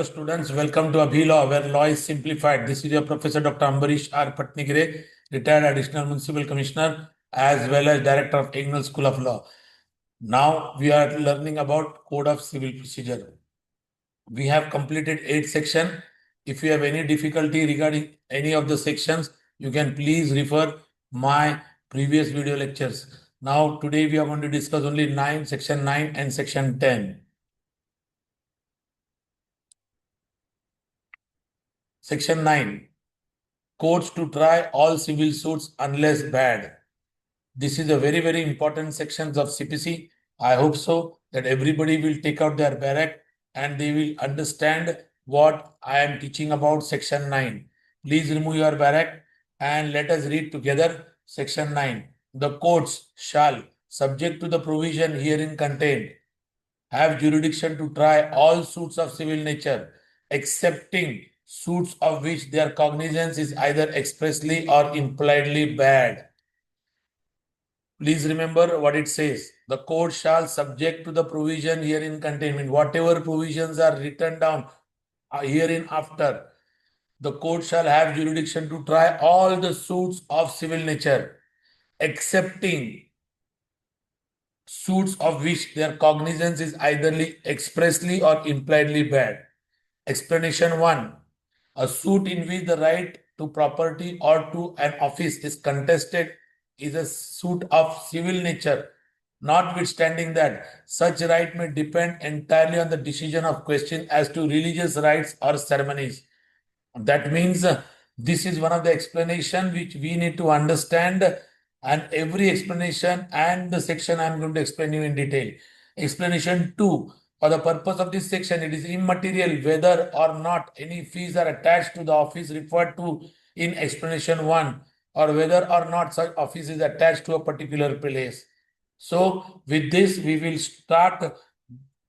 Hello students, welcome to Abhi Law, where law is simplified. This is your Professor Dr. Ambarish R. Patnigire, retired Additional Municipal Commissioner, as well as Director of Technical School of Law. Now we are learning about Code of Civil Procedure. We have completed 8 sections. If you have any difficulty regarding any of the sections, you can please refer my previous video lectures. Now today we are going to discuss only section 9 and section 10. Section 9. Courts to try all civil suits unless bad. This is a very, very important section of CPC. I hope so that everybody will take out their barrack and they will understand what I am teaching about section 9. Please remove your barrack and let us read together section 9. The courts shall, subject to the provision herein contained, have jurisdiction to try all suits of civil nature, excepting suits of which their cognizance is either expressly or impliedly bad. Please remember what it says. The court shall, subject to the provision herein contained, whatever provisions are written down herein after, the court shall have jurisdiction to try all the suits of civil nature, excepting suits of which their cognizance is either expressly or impliedly bad. Explanation 1. A suit in which the right to property or to an office is contested is a suit of civil nature. Notwithstanding that, such right may depend entirely on the decision of question as to religious rites or ceremonies. That means this is one of the explanation which we need to understand, and every explanation and the section I am going to explain you in detail. Explanation 2. For the purpose of this section, it is immaterial whether or not any fees are attached to the office referred to in explanation 1 or whether or not such office is attached to a particular place. So with this, we will start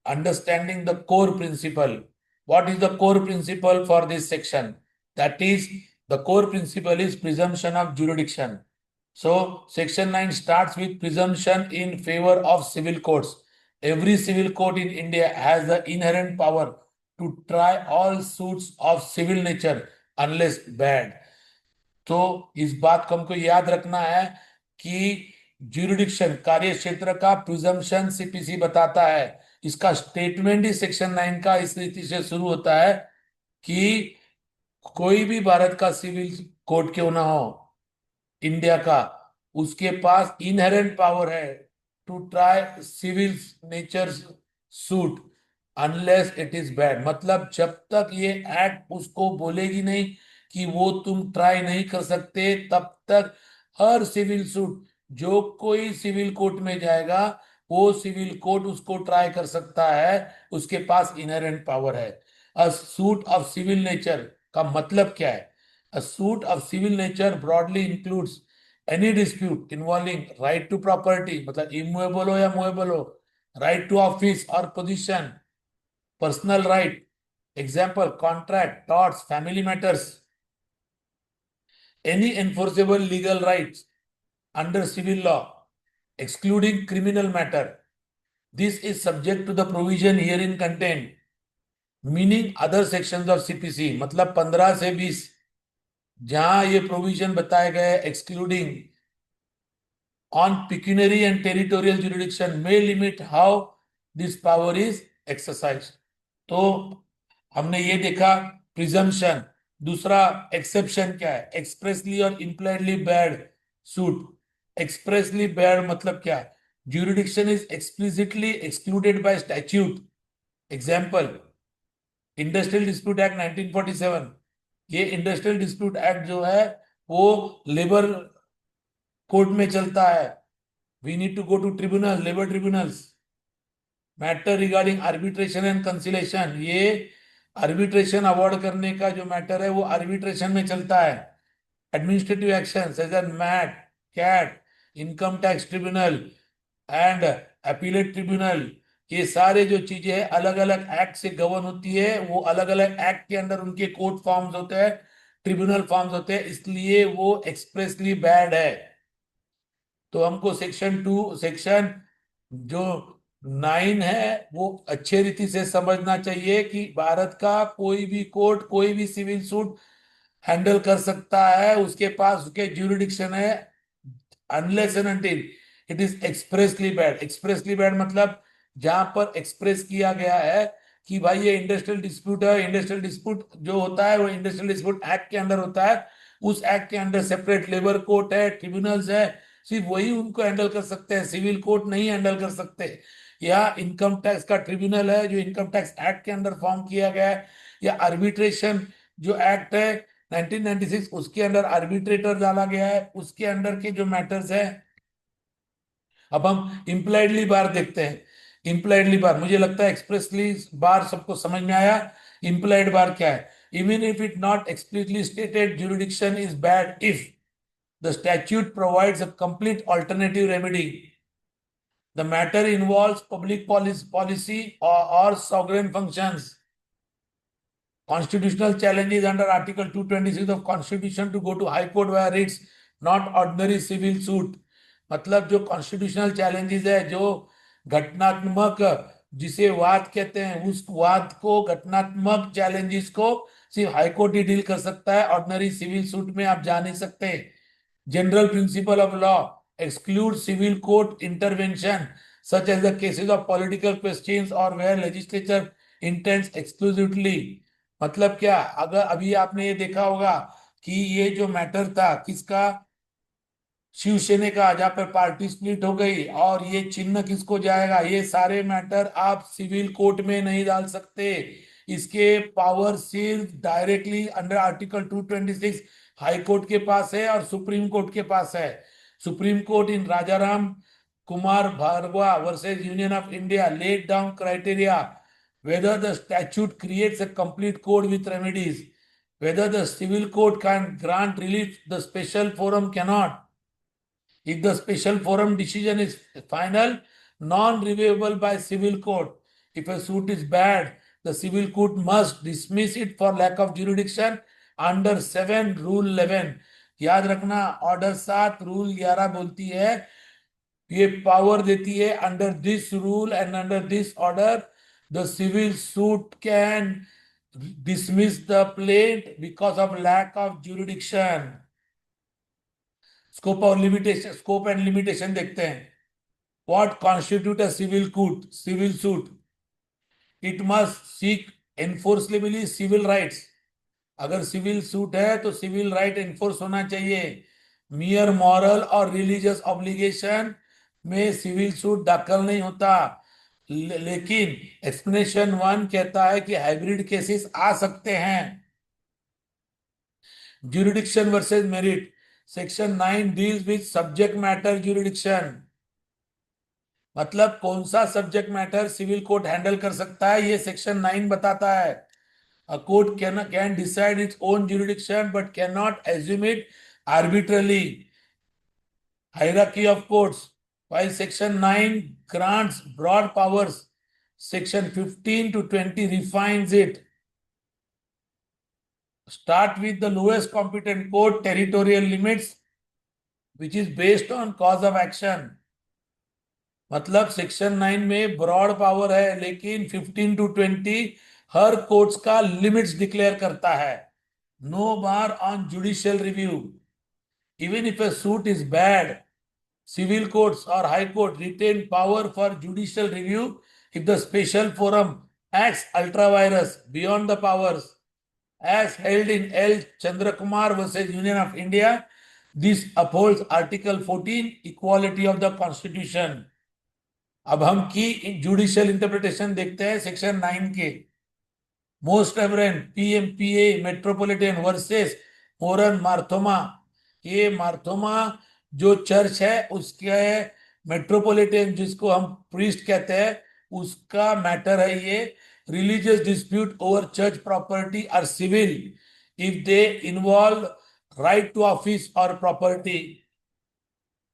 understanding the core principle. What is the core principle for this section? That is, the core principle is presumption of jurisdiction. So section 9 starts with presumption in favor of civil courts. Every civil court in India has the inherent power to try all suits of civil nature unless bad. तो इस बात को हमको याद रखना है कि jurisdiction, कार्य क्षेत्र का प्रिजम्पशन सीपीसी बताता है। इसका स्टेटमेंट ही सेक्शन 9 का इस रीति से शुरू होता है कि कोई भी भारत का सिविल कोर्ट क्यों ना हो, इंडिया का, उसके पास इनहेरेंट पावर है to try civil nature suit unless it is barred. मतलब जब तक ये एक्ट उसको बोलेगी नहीं कि वो तुम ट्राई नहीं कर सकते, तब तक हर सिविल सूट जो कोई सिविल कोर्ट में जाएगा वो सिविल कोर्ट उसको ट्राई कर सकता है, उसके पास इनहेरेंट पावर है। A suit of civil nature का मतलब क्या है? A suit of civil nature broadly includes any dispute involving right to property, मतलब इमूवेबल हो या मूवेबल हो, राइट टू ऑफिस और position, personal right, example contract, torts, family matters, any enforceable legal rights under civil law, excluding criminal matter. This is subject to the provision herein contained, meaning other sections of CPC. मतलब 15 से 20 जहां ये provision बताए गए excluding on pecuniary and territorial jurisdiction may limit how this power is exercised. तो हमने ये देखा प्रिजम्पशन। दूसरा एक्सेप्शन क्या है? एक्सप्रेसली और impliedly barred suit. Expressly barred मतलब क्या? Jurisdiction is explicitly excluded by statute. Example industrial dispute act 1947। ये इंडस्ट्रियल डिस्प्यूट एक्ट जो है वो लेबर कोर्ट में चलता है। We need to go to tribunal, labour tribunals. Matter regarding arbitration and conciliation, ये आर्बिट्रेशन अवॉर्ड करने का जो मैटर है वो आर्बिट्रेशन में चलता है। Administrative action as an MAT, CAT, income tax tribunal and appellate tribunal, ये सारे जो चीजें हैं अलग अलग एक्ट से गवर्न होती है। वो अलग अलग एक्ट के अंदर उनके कोर्ट फॉर्म्स होते हैं, ट्रिब्यूनल फॉर्म्स होते हैं, इसलिए वो एक्सप्रेसली बैड है। तो हमको सेक्शन 2 सेक्शन जो 9 है वो अच्छे रीति से समझना चाहिए कि भारत का कोई भी कोर्ट कोई भी सिविल सूट हैंडल कर सकता है, उसके पास उसके ज्यूरिडिक्शन है, unless and until it is expressly bad. Expressly barred मतलब जहां पर एक्सप्रेस किया गया है कि भाई ये इंडस्ट्रियल डिस्प्यूट है। इंडस्ट्रियल डिस्प्यूट जो होता है वो इंडस्ट्रियल डिस्प्यूट एक्ट के अंडर होता है, उस एक्ट के अंडर सेपरेट लेबर कोर्ट है, ट्रिब्यूनल्स है, सिर्फ वही उनको हैंडल कर सकते हैं, सिविल कोर्ट नहीं हैंडल कर सकते। या इनकम टैक्स का ट्रिब्यूनल है जो इनकम टैक्स एक्ट के अंडर फॉर्म किया गया है, या आर्बिट्रेशन जो एक्ट है 1996 उसके अंडर आर्बिट्रेटर डाला गया है, उसके अंडर के जो मैटर्स है। अब हम इम्प्लाइडली बार देखते हैं। इम्प्लाइडली बार मुझे लगता है एक्सप्रेसली बार सबको समझ में आया। इम्प्लाइड बार क्या है? Even if it not explicitly stated jurisdiction is bad if the statute provides a complete alternative remedy, the matter involves public policy or sovereign functions, constitutional challenges under Article 226 of Constitution to go to High Court via writs, not ordinary civil suit। मतलब जो constitutional challenges है, जो घटनात्मक जिसे वाद कहते हैं, उस वाद को, घटनात्मक चैलेंजेस को सिर्फ हाई कोर्ट ही डील कर सकता है, ऑर्डिनरी सिविल सूट में आप जा नहीं सकते। General principle of law excludes civil court intervention, such as the cases of political questions or where legislature intends exclusively। मतलब क्या? अगर अभी आपने ये देखा होगा कि ये जो मैटर था किसका, शिवसेना का, जहां पर पार्टी स्प्लिट हो गई, और ये चिन्ह किसको जाएगा, ये सारे मैटर आप सिविल कोर्ट में नहीं डाल सकते। इसके पावर सिर्फ directly under article 226 high court के पास है और सुप्रीम कोर्ट के पास है। Supreme court in Rajaram Kumar Bhargava versus union of India laid down criteria whether the statute creates a complete code with remedies, whether the civil court can grant relief, the special forum cannot, if the special forum decision is final, non-reviewable by civil court. If a suit is bad, the civil court must dismiss it for lack of jurisdiction under 7 Rule 11। याद रखना, order 7 rule 11 बोलती है, ये power देती है, under this rule and under this order the civil suit can dismiss the plaint because of lack of jurisdiction। Scope and limitation देखते हैं। What constitute a civil court, civil suit? It must seek enforceably civil rights. अगर civil suit है तो civil right enforce होना चाहिए। Mere moral और religious obligation में civil suit दाखिल नहीं होता। लेकिन एक्सप्लेनेशन 1 कहता है कि हाइब्रिड केसेस आ सकते हैं। jurisdiction versus merit, section 9 deals with subject matter jurisdiction। मतलब कौन सा subject matter civil court handle कर सकता है, ये सेक्शन 9 बताता है। A court can decide its own jurisdiction but cannot assume it arbitrarily। Hierarchy of courts, while section 9 grants broad powers, section 15 to 20 refines it। Start with the lowest competent court territorial limits, which is based on cause of action। मतलब section 9 में broad power है, लेकिन 15 to 20 हर courts का limits declare करता है। No bar on judicial review, even if a suit is barred, civil courts or high court retain power for judicial review if the special forum acts ultra vires beyond the powers as held in L. Chandrakumar versus Union of India। This upholds Article 14 equality of the Constitution। अब हम की judicial interpretation देखते हैं section 9 के। Most एवरेंट पीएमपीए metropolitan versus मोरन मार्थोमा। ये मार्थोमा जो church है उसके मेट्रोपॉलिटन जिसको हम प्रीस्ट कहते हैं उसका मैटर है ये। Religious dispute over church property are civil if they involve right to office और प्रॉपर्टी।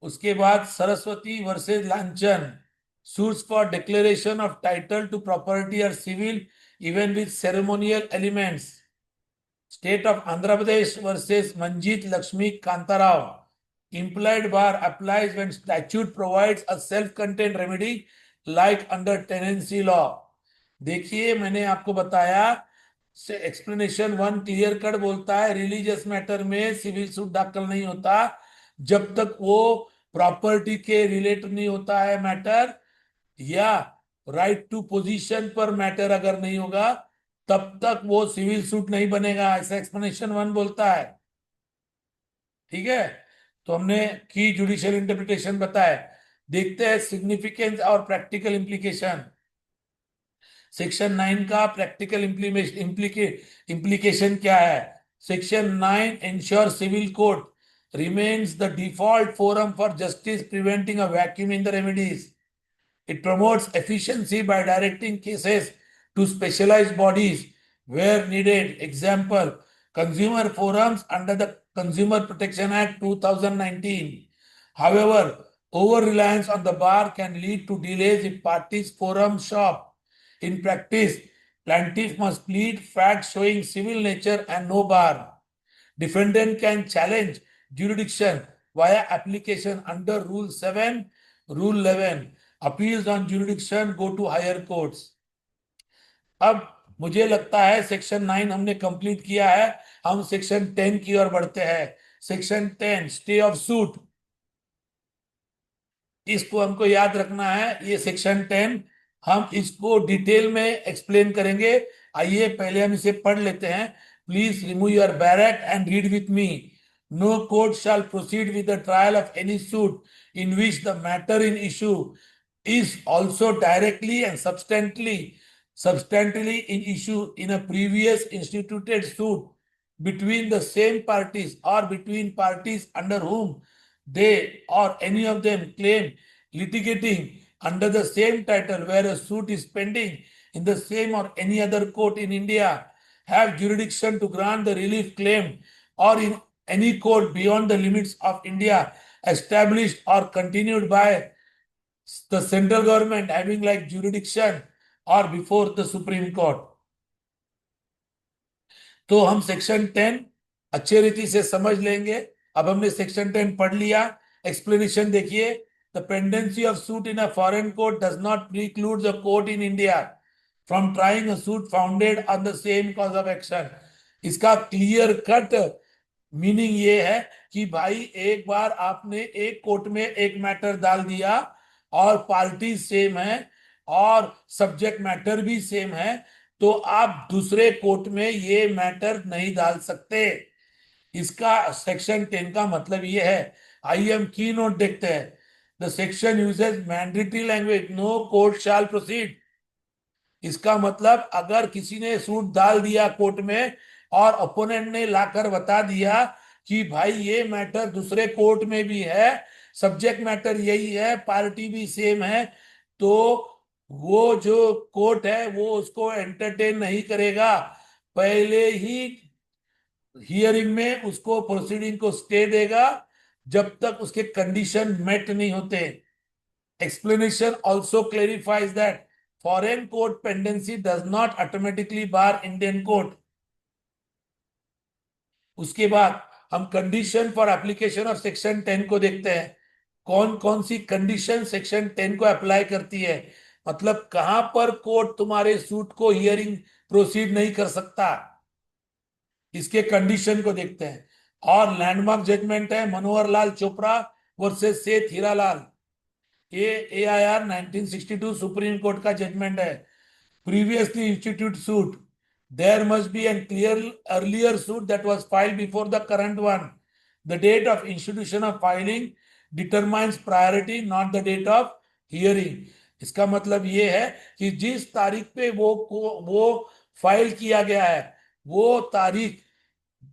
उसके बाद Saraswati versus Lanchan, suits for declaration of title to property are civil even with ceremonial elements। State of Andhra Pradesh versus Manjit Lakshmi Kantarao, implied bar applies when statute provides a self-contained remedy like under tenancy law. देखिए मैंने आपको बताया से explanation one clear cut बोलता है religious matter में civil suit दाखिल नहीं होता जब तक वो प्रॉपर्टी के रिलेट नहीं होता है मैटर, या राइट टू पोजीशन पर मैटर अगर नहीं होगा तब तक वो सिविल सूट नहीं बनेगा, ऐसा एक्सप्लेनेशन वन बोलता है। ठीक है, तो हमने की जुडिशियल इंटरप्रिटेशन बताया। देखते हैं सिग्निफिकेंस और प्रैक्टिकल इंप्लीकेशन। सेक्शन 9 का प्रैक्टिकल इम्प्लीकेशन क्या है? Section 9 ensures civil court remains the default forum for justice, preventing a vacuum in the remedies. It promotes efficiency by directing cases to specialized bodies where needed. Example, consumer forums under the Consumer Protection Act 2019. However, over-reliance on the bar can lead to delays if parties forum shop. In practice, plaintiff must plead facts showing civil nature and no bar. Defendant can challenge jurisdiction via application under Rule 7, Rule 11. Appeals on jurisdiction go to higher courts. अब मुझे लगता है section 9 हमने complete किया है, हम section 10 की ओर बढ़ते हैं। सेक्शन 10 स्टे ऑफ सूट, इसको हमको याद रखना है। ये सेक्शन 10 हम इसको डिटेल में एक्सप्लेन करेंगे। आइए पहले हम इसे पढ़ लेते हैं। Please remove your bare act and read with me. No court shall proceed with the trial of any suit in which the matter in issue is also directly and substantially in issue in a previous instituted suit between the same parties or between parties under whom they or any of them claim litigating under the same title where a suit is pending in the same or any other court in India have jurisdiction to grant the relief claim or in any court beyond the limits of India established or continued by the central government having like jurisdiction or before the Supreme Court. तो हम section 10 अच्छे रीति से समझ लेंगे। अब हमने section 10 पढ़ लिया। एक्सप्लेनेशन देखिए। The pendency of suit in a foreign court does not प्रीक्लूड the court in India from trying a suit founded on the same cause of action. इसका क्लियर कट मीनिंग ये है कि भाई एक बार आपने एक कोर्ट में एक मैटर डाल दिया और पार्टी सेम है और सब्जेक्ट मैटर भी सेम है, तो आप दूसरे कोर्ट में ये मैटर नहीं डाल सकते। इसका सेक्शन 10 का मतलब ये है। आइए हम की नोट देखते हैं। The section uses mandatory language, no court shall proceed. इसका मतलब अगर किसी ने सूट डाल दिया कोर्ट में और ओपोनेंट ने लाकर बता दिया कि भाई ये मैटर दूसरे कोर्ट में भी है, सब्जेक्ट मैटर यही है, पार्टी भी सेम है, तो वो जो कोर्ट है वो उसको एंटरटेन नहीं करेगा। पहले ही हियरिंग में उसको प्रोसीडिंग को स्टे देगा जब तक उसके कंडीशन मेट नहीं होते। Explanation also clarifies that foreign court pendency does not automatically bar Indian court. उसके बाद हम condition for application of section 10 को देखते हैं। कौन कौन सी कंडीशन सेक्शन 10 को अप्लाई करती है, मतलब कहां पर कोर्ट तुम्हारे सूट को हियरिंग प्रोसीड नहीं कर सकता, इसके कंडीशन को देखते हैं। और लैंडमार्क जजमेंट है मनोहर लाल चोपड़ा वर्सेस सेठ हीरालाल। ये AIR 1962 सुप्रीम कोर्ट का जजमेंट है। previously instituted suit, there must be a clear earlier suit that was filed before the current one. The date of institution of filing determines priority, not the date of hearing. इसका मतलब ये है कि जिस तारीख पे वो फाइल किया गया है वो तारीख,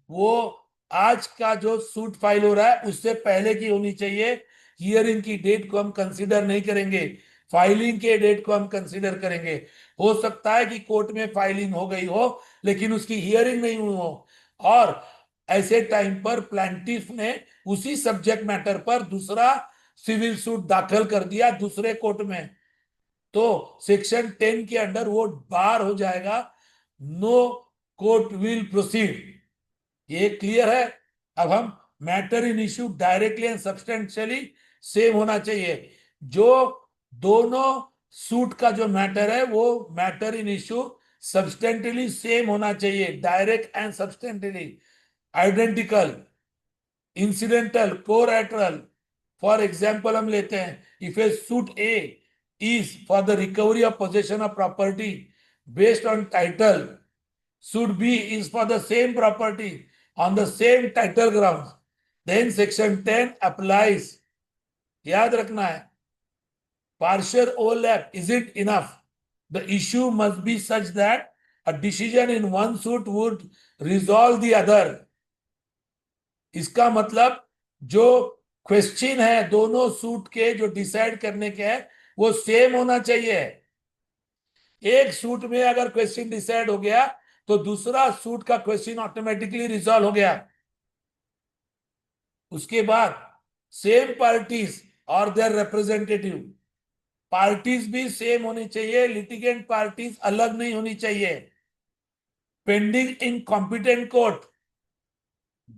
वो आज का जो सूट फाइल हो रहा है उससे पहले की होनी चाहिए। हियरिंग की डेट को हम कंसीडर नहीं करेंगे, फाइलिंग के डेट को हम कंसीडर करेंगे। हो सकता है कि कोर्ट में फाइलिंग हो गई हो लेकिन उसकी हियरिंग नहीं हुई हो, और ऐसे टाइम पर प्लांटिफ ने उसी सब्जेक्ट मैटर पर दूसरा सिविल सूट दाखिल कर दिया दूसरे कोर्ट में, तो सेक्शन 10 के अंडर वो बार हो जाएगा। No court will proceed. ये क्लियर है। अब हम matter in issue directly and substantially same होना चाहिए। जो दोनों सूट का जो मैटर है वो matter in issue substantively same होना चाहिए, direct and substantively identical, incidental, collateral. For example हम लेते हैं, if a suit A is for the recovery of possession of property based on title, suit B is for the same property on the same title ground, then section 10 applies. याद रखना है, partial overlap isn't enough. The issue must be such that a decision in one suit would resolve the other. इसका मतलब जो question है दोनों suit के जो डिसाइड करने के हैं वो सेम होना चाहिए। एक सूट में अगर क्वेश्चन डिसाइड हो गया तो दूसरा सूट का क्वेश्चन ऑटोमेटिकली रिजॉल्व हो गया। उसके बाद सेम पार्टीज और देयर रिप्रेजेंटेटिव, पार्टीज भी सेम होनी चाहिए, लिटिगेंट पार्टीज अलग नहीं होनी चाहिए। पेंडिंग इन कॉम्पिटेंट कोर्ट,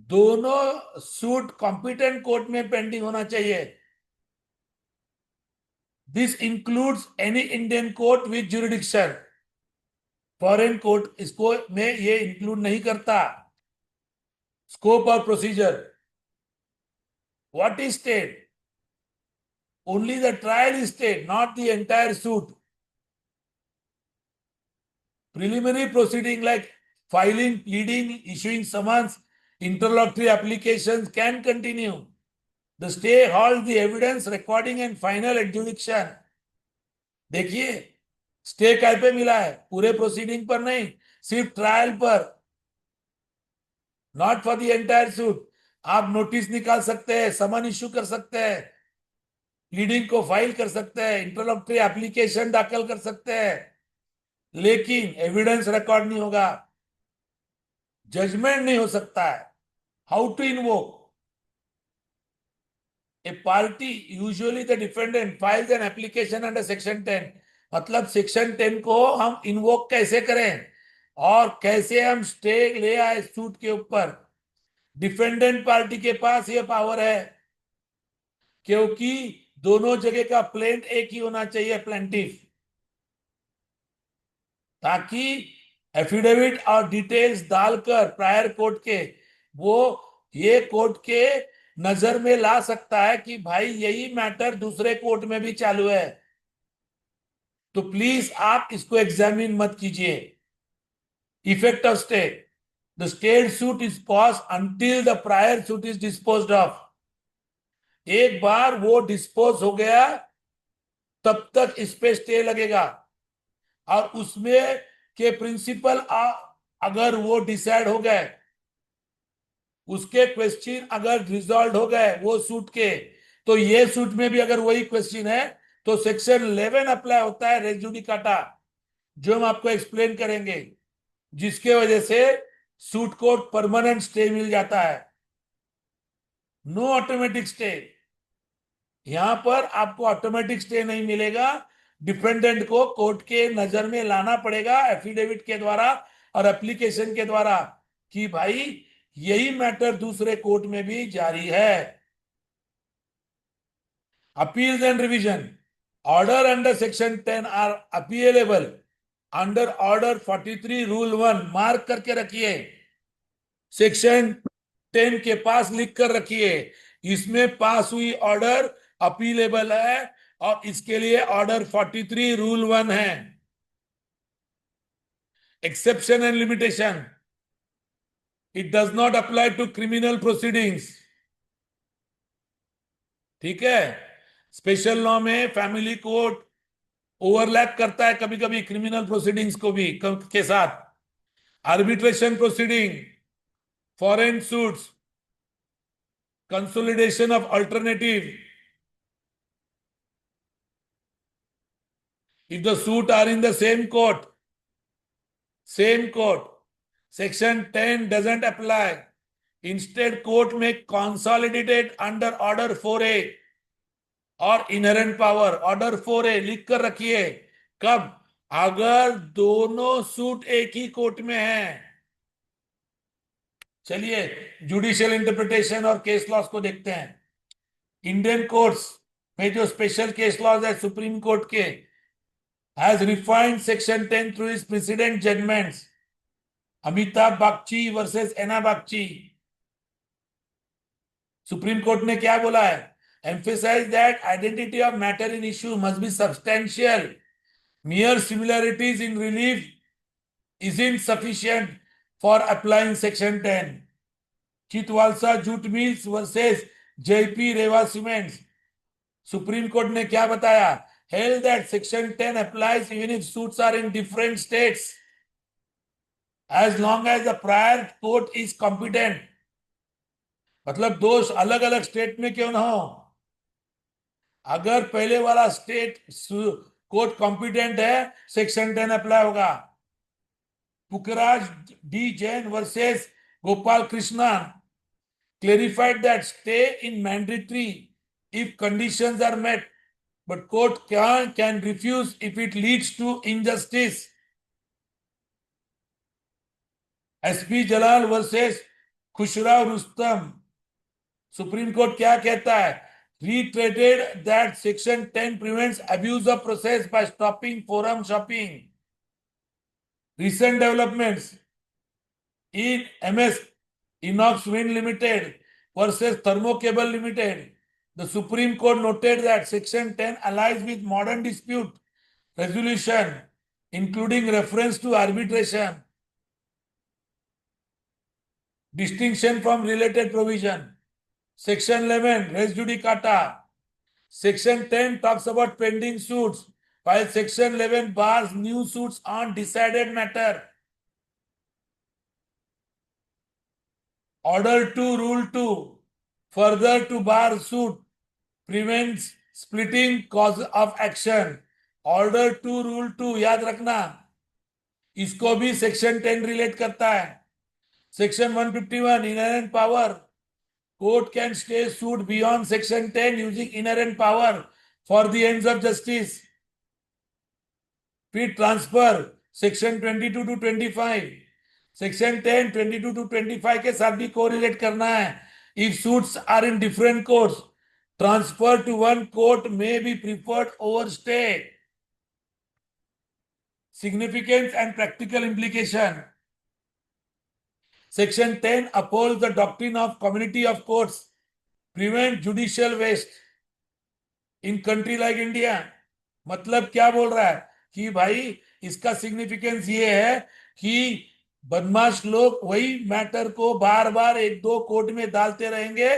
दोनों सूट कॉम्पिटेंट कोर्ट में पेंडिंग होना चाहिए। This includes any Indian court with jurisdiction, foreign court इसको में ये इंक्लूड नहीं करता। स्कोप और procedure, what is state? Only the trial is stayed, not the entire suit. Preliminary proceeding like filing, pleading, issuing summons, interlocutory applications can continue. The stay holds the evidence, recording and final adjudication. देखिए, stay काय पे मिला है? पूरे proceeding पर नहीं, सिर्फ trial पर, not for the entire suit. आप नोटिस निकाल सकते हैं, समन इश्यू कर सकते हैं, प्लीडिंग को फाइल कर सकते हैं, इंटरलॉक्टरी एप्लीकेशन दाखिल कर सकते हैं, लेकिन एविडेंस रिकॉर्ड नहीं होगा, जजमेंट नहीं हो सकता है। How to invoke? A party, usually the defendant, files an application under section 10। मतलब सेक्शन 10 को हम इन्वोक कैसे करें और कैसे हम स्टे ले आए सूट के ऊपर? डिफेंडेंट पार्टी के पास ये पावर है, क्योंकि दोनों जगह का प्लेंट एक ही होना चाहिए, प्लेंटिफ, ताकि एफिडेविट और डिटेल्स डालकर प्रायर कोर्ट के वो ये कोर्ट के नजर में ला सकता है कि भाई यही मैटर दूसरे कोर्ट में भी चालू है, तो प्लीज आप इसको एग्जामिन मत कीजिए। Effect of stay, the stayed suit is pause until the prior suit is disposed of. एक बार वो डिस्पोज हो गया तब तक इस पे स्टे लगेगा, और उसमें के प्रिंसिपल अगर वो डिसाइड हो गए, उसके क्वेश्चन अगर रिजॉल्व हो गए वो सूट के, तो ये सूट में भी अगर वही क्वेश्चन है तो सेक्शन 11 अप्लाई होता है, रेस जुडिकाटा, जो हम आपको एक्सप्लेन करेंगे, जिसके वजह से सूट को परमानेंट स्टे मिल जाता है। नो ऑटोमेटिक स्टे, यहां पर आपको ऑटोमेटिक स्टे नहीं मिलेगा, डिपेंडेंट को कोर्ट के नजर में लाना पड़ेगा एफिडेविट के द्वारा और एप्लीकेशन के द्वारा कि भाई यही मैटर दूसरे कोर्ट में भी जारी है। Appeals and revision, order under section 10 are appealable under order 43 rule 1। मार्क करके रखिए, सेक्शन 10 के पास लिख कर रखिए, इसमें पास हुई ऑर्डर अपीलेबल है और इसके लिए ऑर्डर 43 रूल 1 है। Exception and limitation, it does not apply to criminal proceedings. ठीक है, स्पेशल लॉ में फैमिली कोर्ट ओवरलैप करता है कभी कभी क्रिमिनल प्रोसीडिंग्स को भी के साथ। Arbitration proceeding, foreign suits, consolidation of alternative, if the suit are in the same court, section 10 doesn't apply. Instead, court may consolidate it under order 4A और inherent power. Order 4A लिख कर रखिए, कब? अगर दोनों सूट एक ही court में हैं। चलिए जुडिशियल इंटरप्रिटेशन और केस लॉज को देखते हैं। इंडियन कोर्ट्स में जो स्पेशल केस लॉज है सुप्रीम कोर्ट के, has refined Section 10 through his precedent judgments. Amitabh Bagchi versus Anna Bagchi. Supreme court ने क्या बोला है? Emphasize that identity of matter in issue must be substantial. Mere similarities in relief isn't sufficient for applying Section 10. Chitwalsa Jute Mills versus JP Rewa Cements. Supreme court ने क्या बताया? Held that Section 10 applies even if suits are in different states, as long as the prior court is competent. मतलब दोष अलग अलग state में क्यों ना हो, अगर पहले वाला स्टेट कोर्ट कॉम्पिटेंट है, सेक्शन 10 अप्लाई होगा. Pukhraj D Jain versus Gopal Krishna clarified that stay in mandatory if conditions are met, but court can refuse if it leads to injustice. SP Jalal versus Khushrau Rustam. Supreme court क्या कहता है? Reiterated that Section 10 prevents abuse of process by stopping forum shopping. Recent developments in MS Inox Wind Limited versus Thermocable Limited. The Supreme Court noted that Section 10 allies with modern dispute resolution, including reference to arbitration, distinction from related provision. Section 11, res judicata. Section 10 talks about pending suits, while Section 11 bars new suits on decided matter. Order 2, Rule 2, further to bar suit, prevents splitting cause of action. Order 2, Rule 2, याद रखना, इसको भी Section 10 relate करता है. Section 151, inherent power. Court can stay suit beyond Section 10 using inherent power for the ends of justice. Fee transfer, Section 22 to 25. Section 10, 22 to 25 के साथ भी correlate करना है. If suits are in different courts, transfer to one court may be preferred over stay. Significance and practical implication. Section 10 upholds the doctrine of community of courts, prevent judicial waste in country like India. मतलब क्या बोल रहा है कि भाई इसका significance ये है कि बदमाश लोग वही मैटर को बार बार एक दो कोर्ट में डालते रहेंगे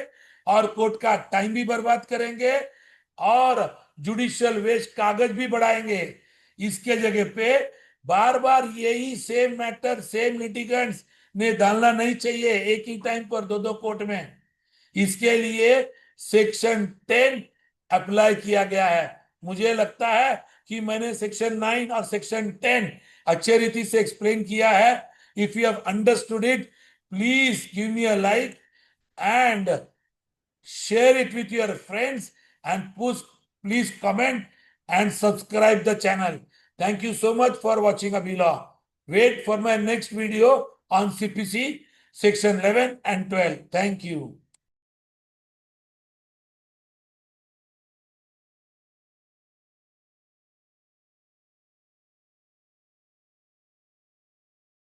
और कोर्ट का टाइम भी बर्बाद करेंगे और जुडिशियल वेस्ट कागज भी बढ़ाएंगे. इसके जगह पे बार बार यही सेम मैटर सेम लिटिगेंट्स ने डालना नहीं चाहिए एक ही टाइम पर दो दो कोर्ट में. इसके लिए सेक्शन 10 अप्लाई किया गया है. मुझे लगता है कि मैंने सेक्शन 9 और सेक्शन 10 अच्छे रीति से एक्सप्लेन किया है. If you have understood it, please give me a like and share it with your friends and please comment and subscribe the channel. Thank you so much for watching Abhilaw. Wait for my next video on CPC section 11 and 12. Thank you.